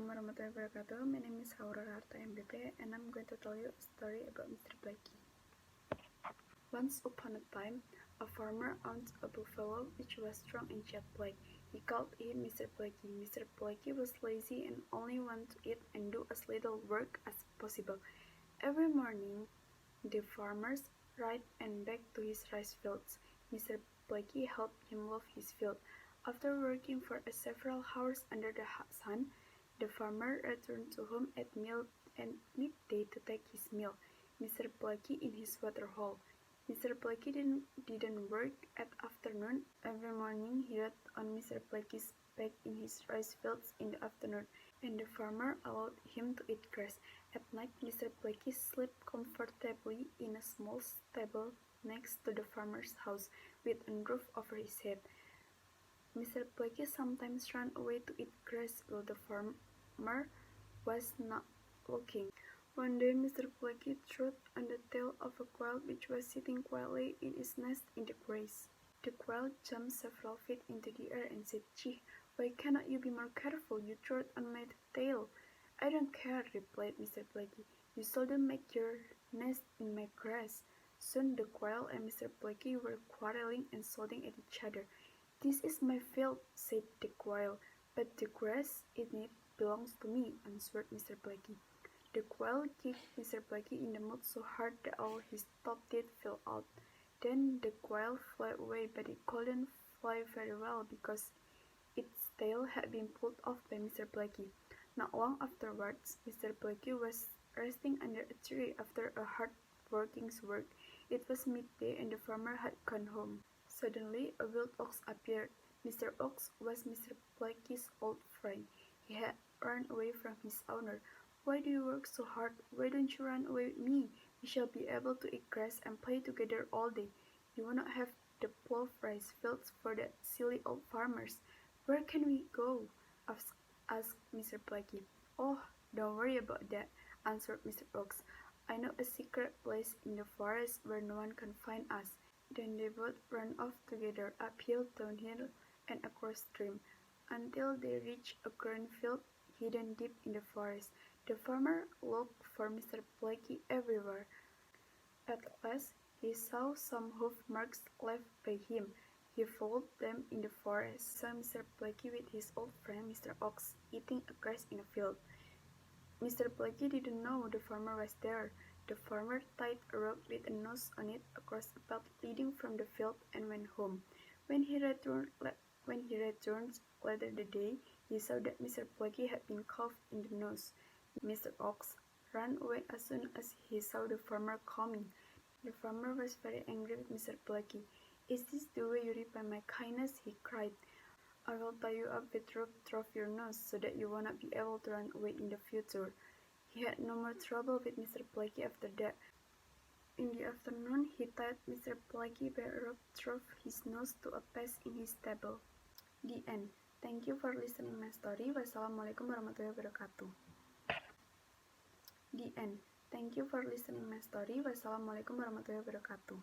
Assalamualaikum warahmatullahi wabarakatuh. My name is Artha MBP and I'm going to tell you a story about Mr. Blackie. Once upon a time, a farmer owned a buffalo which was strong and jet black. He called him Mr. Blackie. Mr. Blackie was lazy and only wanted to eat and do as little work as possible. Every morning, the farmers ride and back to his rice fields. Mr. Blackie helped him load his field. After working for several hours under the sun, the farmer returned to home at midday to take his meal. Mr. Blackie in his water hole. Mr. Blackie didn't work at afternoon. Every morning he rode on Mr. Blackie's back in his rice fields in the afternoon, and the farmer allowed him to eat grass. At night, Mr. Blackie slept comfortably in a small stable next to the farmer's house, with a roof over his head. Mr. Blackie sometimes ran away to eat grass while the farmer was not looking. One day, Mr. Blackie trod on the tail of a quail which was sitting quietly in its nest in the grass. The quail jumped several feet into the air and said, "Gee, why cannot you be more careful? You trod on my tail." "I don't care," replied Mr. Blackie. "You seldom make your nest in my grass." Soon the quail and Mr. Blackie were quarreling and shouting at each other. "This is my field," said the quail, "but the grass in it belongs to me," answered Mr. Blackie. The quail kicked Mr. Blackie in the mud so hard that all his top teeth fell out. Then the quail flew away, but it couldn't fly very well because its tail had been pulled off by Mr. Blackie. Not long afterwards, Mr. Blackie was resting under a tree after a hard-working work. It was midday and the farmer had gone home. Suddenly, a wild ox appeared. Mr. Ox was Mr. Blackie's old friend. He had run away from his owner. "Why do you work so hard? Why don't you run away with me? We shall be able to eat grass and play together all day. You will not have to plow rice fields for the silly old farmers." "Where can we go?" asked Mr. Blackie. "Oh, don't worry about that," answered Mr. Ox. "I know a secret place in the forest where no one can find us." Then they both ran off together, uphill, downhill, and across stream, until they reached a cornfield hidden deep in the forest. The farmer looked for Mr. Blackie everywhere. At last, he saw some hoof marks left by him. He followed them in the forest. He saw Mr. Blackie with his old friend Mr. Ox eating grass in a field. Mr. Blackie didn't know the farmer was there. The farmer tied a rope with a noose on it across a path leading from the field and went home. When he returned later that day, he saw that Mr. Blackie had been caught in the noose. Mr. Ox ran away as soon as he saw the farmer coming. The farmer was very angry with Mr. Blackie. "Is this the way you repay my kindness?" he cried. "I will tie you up with rope through your nose so that you will not be able to run away in the future." He had no more trouble with Mr. Blackie after that. In the afternoon, he tied Mr. Blackie by a rope through his nose to a pest in his stable. The end. Thank you for listening my story. Wassalamualaikum warahmatullahi wabarakatuh. The end. Thank you for listening my story. Wassalamualaikum warahmatullahi wabarakatuh.